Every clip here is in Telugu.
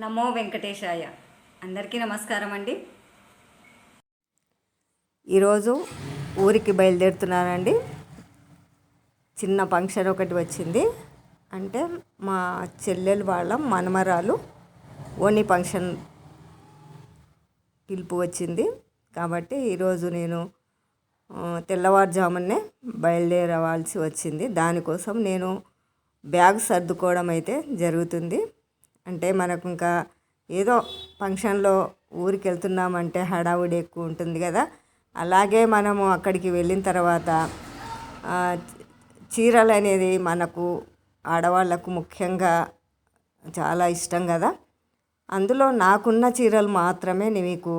నమో వెంకటేశాయ. అందరికీ నమస్కారం అండి. ఈరోజు ఊరికి బయలుదేరుతున్నానండి. చిన్న ఫంక్షన్ ఒకటి వచ్చింది. అంటే మా చెల్లెలు వాళ్ళ మనమరాలు ఓణి ఫంక్షన్ పిలుపు వచ్చింది. కాబట్టి ఈరోజు నేను తెల్లవారుజామునే బయలుదేరవలసి వచ్చింది. దానికోసం నేను బ్యాగ్ సర్దుకోవడం అయితే జరుగుతుంది. అంటే మనకు ఇంకా ఏదో ఫంక్షన్లో ఊరికి వెళ్తున్నామంటే హడావుడి ఎక్కువ ఉంటుంది కదా. అలాగే మనము అక్కడికి వెళ్ళిన తర్వాత చీరలు అనేది మనకు ఆడవాళ్ళకు ముఖ్యంగా చాలా ఇష్టం కదా. అందులో నాకున్న చీరలు మాత్రమే మీకు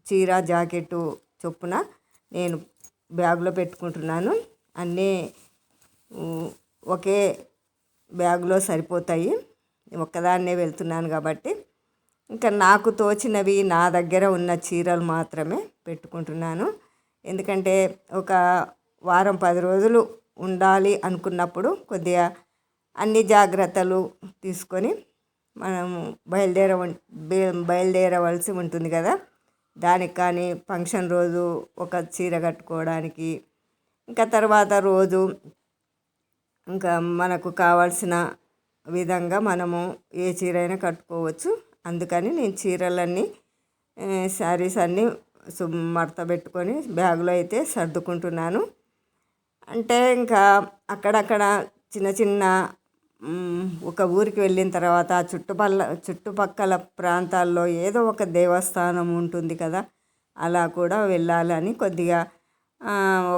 చీర జాకెట్టు చొప్పున నేను బ్యాగ్లో పెట్టుకుంటున్నాను. అన్నీ ఒకే బ్యాగ్లో సరిపోతాయి. ఒక్కదాన్నే వెళ్తున్నాను కాబట్టి ఇంకా నాకు తోచినవి నా దగ్గర ఉన్న చీరలు మాత్రమే పెట్టుకుంటున్నాను. ఎందుకంటే ఒక వారం 10 రోజులు ఉండాలి అనుకున్నప్పుడు కొద్దిగా అన్ని జాగ్రత్తలు తీసుకొని మనము బయలుదేరవలసి ఉంటుంది కదా. దానికి కానీ ఫంక్షన్ రోజు ఒక చీర కట్టుకోవడానికి, ఇంకా తర్వాత రోజు ఇంకా మనకు కావాల్సిన విధంగా మనము ఏ చీర అయినా కట్టుకోవచ్చు. అందుకని నేను చీరలన్నీ శారీస్ అన్నీ మడత పెట్టుకొని బ్యాగులో అయితే సర్దుకుంటున్నాను. అంటే ఇంకా అక్కడక్కడ చిన్న చిన్న ఒక ఊరికి వెళ్ళిన తర్వాత చుట్టుపక్కల ప్రాంతాల్లో ఏదో ఒక దేవస్థానం ఉంటుంది కదా, అలా కూడా వెళ్ళాలని కొద్దిగా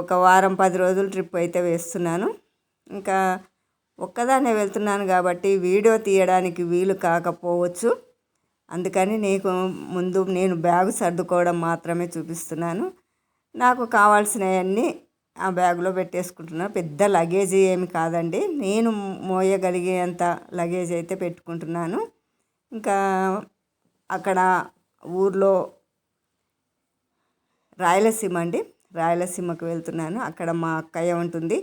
ఒక వారం 10 రోజులు ట్రిప్ అయితే వేస్తున్నాను. ఇంకా ఒక్కదాన్నే వెళ్తున్నాను కాబట్టి వీడియో తీయడానికి వీలు కాకపోవచ్చు. అందుకని నేను బ్యాగు సర్దుకోవడం మాత్రమే చూపిస్తున్నాను. నాకు కావాల్సినవన్నీ ఆ బ్యాగులో పెట్టేసుకుంటున్నాను. పెద్ద లగేజ్ ఏమి కాదండి, నేను మోయగలిగేంత లగేజ్ అయితే పెట్టుకుంటున్నాను. ఇంకా అక్కడ ఊర్లో రాయలసీమకు వెళ్తున్నాను. అక్కడ మా అక్కయ్య ఉంటుంది.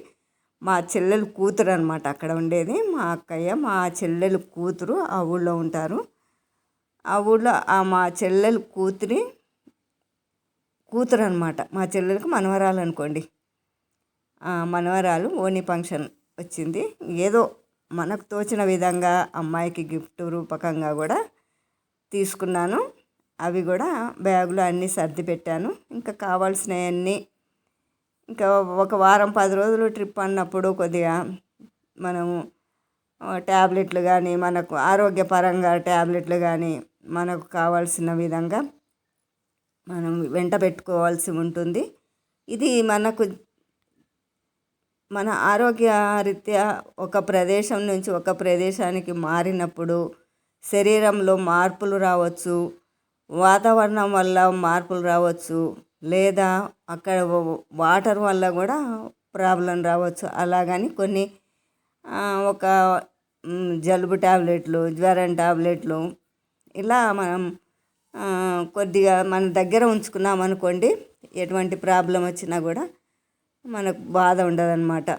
మా చెల్లెలు కూతురు అనమాట అక్కడ ఉండేది. మా అక్కయ్య మా చెల్లెలు కూతురు ఆ ఊళ్ళో ఉంటారు. ఆ ఊళ్ళో మా చెల్లెలు కూతురు అనమాట. మా చెల్లెలకు మనవరాలు అనుకోండి. మనవరాలు ఓణి ఫంక్షన్ వచ్చింది. ఏదో మనకు తోచిన విధంగా అమ్మాయికి గిఫ్ట్ రూపకంగా కూడా తీసుకున్నాను. అవి కూడా బ్యాగులో అన్నీ సర్ది పెట్టాను. ఇంకా కావాల్సినవన్నీ ఇంకా ఒక వారం 10 రోజులు ట్రిప్ అన్నప్పుడు కొద్దిగా మనము ట్యాబ్లెట్లు కానీ, మనకు ఆరోగ్యపరంగా ట్యాబ్లెట్లు కానీ మనకు కావాల్సిన విధంగా మనం వెంట పెట్టుకోవాల్సి ఉంటుంది. ఇది మన ఆరోగ్య రీత్యా ఒక ప్రదేశం నుంచి ఒక ప్రదేశానికి మారినప్పుడు శరీరంలో మార్పులు రావచ్చు, వాతావరణం వల్ల మార్పులు రావచ్చు, లేదా అక్కడ వాటర్ వల్ల కూడా ప్రాబ్లం రావచ్చు. అలాగని కొన్ని ఒక జలుబు ట్యాబ్లెట్లు, జ్వరం ట్యాబ్లెట్లు ఇలా మనం కొద్దిగా మన దగ్గర ఉంచుకున్నాం అనుకోండి, ఎటువంటి ప్రాబ్లం వచ్చినా కూడా మనకు బాధ ఉండదన్నమాట.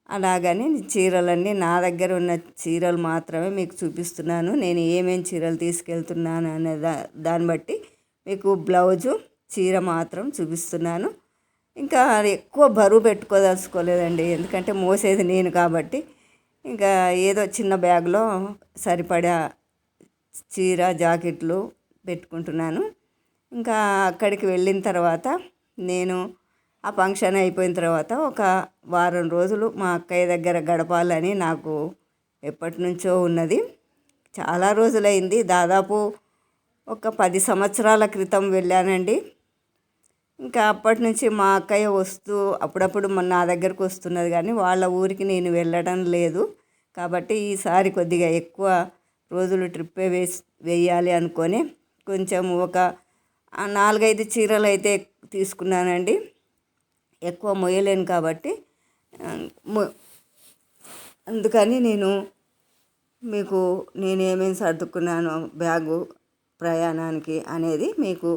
అలాగని చీరలన్నీ నా దగ్గర ఉన్న చీరలు మాత్రమే మీకు చూపిస్తున్నాను. నేను ఏమేమి చీరలు తీసుకెళ్తున్నాను అనే దాన్ని బట్టి మీకు బ్లౌజు చీర మాత్రం చూపిస్తున్నాను. ఇంకా ఎక్కువ బరువు పెట్టుకోదలుచుకోలేదండి, ఎందుకంటే మోసేది నేను కాబట్టి. ఇంకా ఏదో చిన్న బ్యాగ్లో సరిపడా చీర జాకెట్లు పెట్టుకుంటున్నాను. ఇంకా అక్కడికి వెళ్ళిన తర్వాత నేను ఆ ఫంక్షన్ అయిపోయిన తర్వాత ఒక వారం రోజులు మా అక్కయ్య దగ్గర గడపాలని నాకు ఎప్పటి నుంచో ఉన్నది. చాలా రోజులైంది, దాదాపు ఒక 10 సంవత్సరాల క్రితం వెళ్ళానండి. ఇంకా అప్పటి నుంచి మా అక్కయ్య అప్పుడప్పుడు నా దగ్గరకు వస్తున్నది, కానీ వాళ్ళ ఊరికి నేను వెళ్ళడం లేదు. కాబట్టి ఈసారి కొద్దిగా ఎక్కువ రోజులు ట్రిప్పే వేయాలి అనుకొని కొంచెం ఒక 4-5 చీరలు అయితే తీసుకున్నానండి. ఎక్కువ మొయ్యలేను కాబట్టి అందుకని నేనేమేమి సర్దుకున్నాను బ్యాగు ప్రయాణానికి అనేది మీకు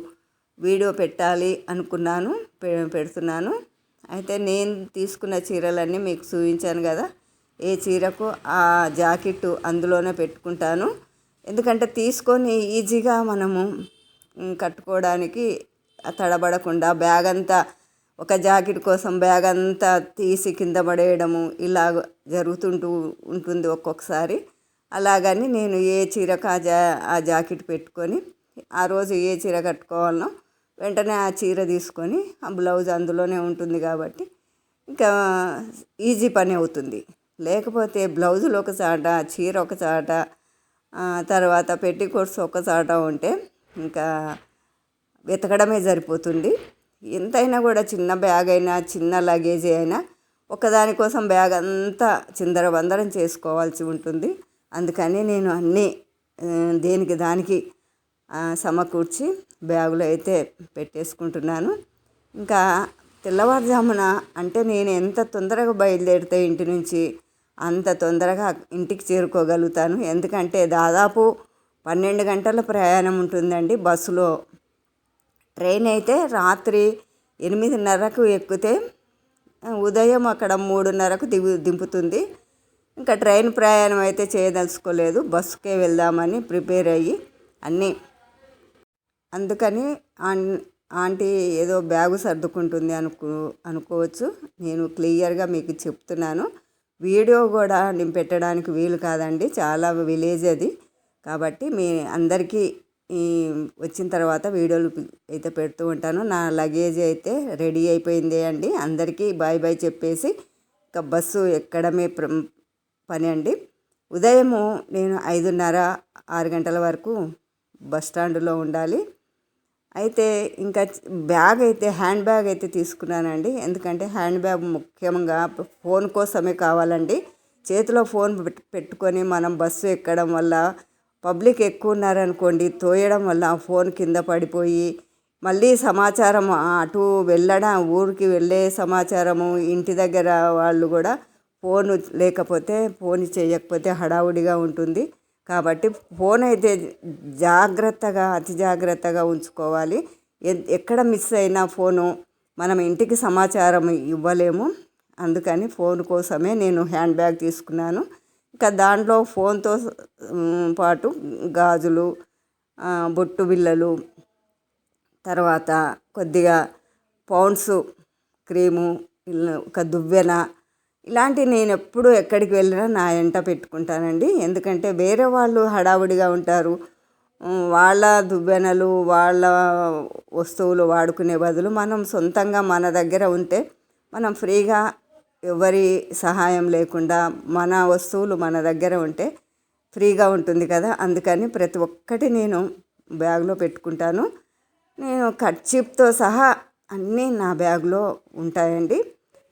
వీడియో పెట్టాలి అనుకున్నాను, పెడుతున్నాను. అయితే నేను తీసుకున్న చీరలన్నీ మీకు చూపించాను కదా. ఏ చీరకు ఆ జాకెట్టు అందులోనే పెట్టుకుంటాను. ఎందుకంటే తీసుకొని ఈజీగా మనము కట్టుకోవడానికి తడబడకుండా బ్యాగ్ అంతా ఒక జాకెట్ కోసం బ్యాగ్ అంతా తీసి కింద పడేయడము ఇలా జరుగుతుంటూ ఉంటుంది ఒక్కొక్కసారి. అలాగని నేను ఏ చీరకు ఆ జాకెట్ పెట్టుకొని ఆ రోజు ఏ చీర కట్టుకోవాలనో వెంటనే ఆ చీర తీసుకొని ఆ బ్లౌజ్ అందులోనే ఉంటుంది కాబట్టి ఇంకా ఈజీ పని అవుతుంది. లేకపోతే బ్లౌజులు ఒక చాట, చీర ఒక చాట, తర్వాత పెట్టికోట్స్ ఒక చాట ఉంటే ఇంకా వెతకడమే సరిపోతుంది. ఎంతైనా కూడా చిన్న బ్యాగ్ అయినా చిన్న లగేజ్ అయినా ఒకదానికోసం బ్యాగ్ అంతా చిందరవందరం చేసుకోవాల్సి ఉంటుంది. అందుకని నేను అన్నీ దేనికి దానికి సమకూర్చి బ్యాగులో అయితే పెట్టేసుకుంటున్నాను. ఇంకా తెల్లవారుజామున అంటే నేను ఎంత తొందరగా బయలుదేరితే ఇంటి నుంచి అంత తొందరగా ఇంటికి చేరుకోగలుగుతాను. ఎందుకంటే దాదాపు 12 గంటల ప్రయాణం ఉంటుందండి బస్సులో. ట్రైన్ అయితే రాత్రి 8:30కు ఎక్కితే ఉదయం అక్కడ 3:30కు దింపుతుంది. ఇంకా ట్రైన్ ప్రయాణం అయితే చేయదలుచుకోలేదు, బస్సుకే వెళ్దామని ప్రిపేర్ అయ్యి అన్నీ. అందుకని ఆంటీ ఏదో బ్యాగు సర్దుకుంటుంది అనుకోవచ్చు. నేను క్లియర్గా మీకు చెప్తున్నాను. వీడియో కూడా నేను పెట్టడానికి వీలు కాదండి, చాలా విలేజ్ అది. కాబట్టి మీ అందరికీ వచ్చిన తర్వాత వీడియోలు అయితే పెడుతూ ఉంటాను. నా లగేజ్ అయితే రెడీ అయిపోయింది అండి. అందరికీ బాయ్ బాయ్ చెప్పేసి ఇంకా బస్సు ఎక్కడమే పని అండి. ఉదయము నేను 5:30, 6 గంటల వరకు బస్ స్టాండ్లో ఉండాలి. అయితే ఇంకా బ్యాగ్ అయితే హ్యాండ్ బ్యాగ్ అయితే తీసుకున్నానండి. ఎందుకంటే హ్యాండ్ బ్యాగ్ ముఖ్యంగా ఫోన్ కోసమే కావాలండి. చేతిలో ఫోన్ పెట్టుకొని మనం బస్సు ఎక్కడం వల్ల పబ్లిక్ ఎక్కువ ఉన్నారనుకోండి, తోయడం వల్ల ఫోన్ కింద పడిపోయి మళ్ళీ సమాచారం అటు వెళ్ళడం, ఊరికి వెళ్ళే సమాచారము, ఇంటి దగ్గర వాళ్ళు కూడా ఫోన్ లేకపోతే ఫోన్ చేయకపోతే హడావుడిగా ఉంటుంది. కాబట్టి ఫోన్ అయితే జాగ్రత్తగా, అతి జాగ్రత్తగా ఉంచుకోవాలి. ఎక్కడ మిస్ అయినా ఫోను మనం ఇంటికి సమాచారం ఇవ్వలేము. అందుకని ఫోన్ కోసమే నేను హ్యాండ్ బ్యాగ్ తీసుకున్నాను. ఇంకా దాంట్లో ఫోన్తో పాటు గాజులు, బొట్టు బిళ్ళలు, తర్వాత కొద్దిగా పౌండ్స్ క్రీము, ఒక దువ్వెన, ఇలాంటివి నేను ఎప్పుడు ఎక్కడికి వెళ్ళినా నా వెంట పెట్టుకుంటానండి. ఎందుకంటే వేరే వాళ్ళు హడావుడిగా ఉంటారు, వాళ్ళ దువ్వెనలు వాళ్ళ వస్తువులు వాడుకునే బదులు మనం సొంతంగా మన దగ్గర ఉంటే మనం ఫ్రీగా ఎవరి సహాయం లేకుండా మన వస్తువులు మన దగ్గర ఉంటే ఫ్రీగా ఉంటుంది కదా. అందుకని ప్రతి ఒక్కటి నేను బ్యాగ్లో పెట్టుకుంటాను. నేను కర్చీఫ్తో సహా అన్నీ నా బ్యాగ్లో ఉంటాయండి.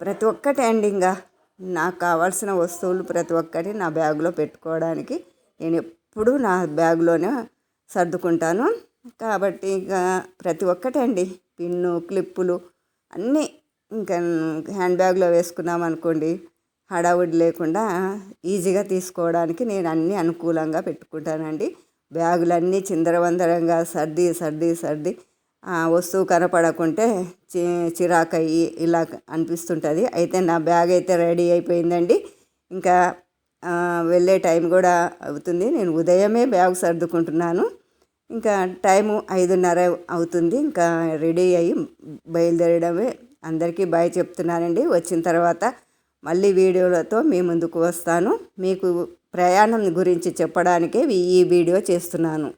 ప్రతి ఒక్కటి అండి, ఇంకా నాకు కావాల్సిన వస్తువులు ప్రతి ఒక్కటి నా బ్యాగ్లో పెట్టుకోవడానికి నేను ఎప్పుడూ నా బ్యాగ్లోనే సర్దుకుంటాను. కాబట్టి ఇంకా ప్రతి ఒక్కటి అండి, పిన్ను, క్లిప్పులు అన్నీ ఇంకా హ్యాండ్ బ్యాగ్లో వేసుకున్నాం అనుకోండి, హడావుడి లేకుండా ఈజీగా తీసుకోవడానికి నేను అన్నీ అనుకూలంగా పెట్టుకుంటానండి. బ్యాగులన్నీ చిందరవందరంగా సర్ది వస్తువు కనపడకుంటే చిరాకయ్యి ఇలా అనిపిస్తుంటుంది. అయితే నా బ్యాగ్ అయితే రెడీ అయిపోయిందండి. ఇంకా వెళ్ళే టైం కూడా అవుతుంది. నేను ఉదయమే బ్యాగ్ సర్దుకుంటున్నాను. ఇంకా టైము 5:30 అవుతుంది. ఇంకా రెడీ అయ్యి బయలుదేరడమే. అందరికీ బాయ్ చెప్తున్నానండి. వచ్చిన తర్వాత మళ్ళీ వీడియోలతో మీ ముందుకు వస్తాను. మీకు ప్రయాణం గురించి చెప్పడానికే ఈ వీడియో చేస్తున్నాను.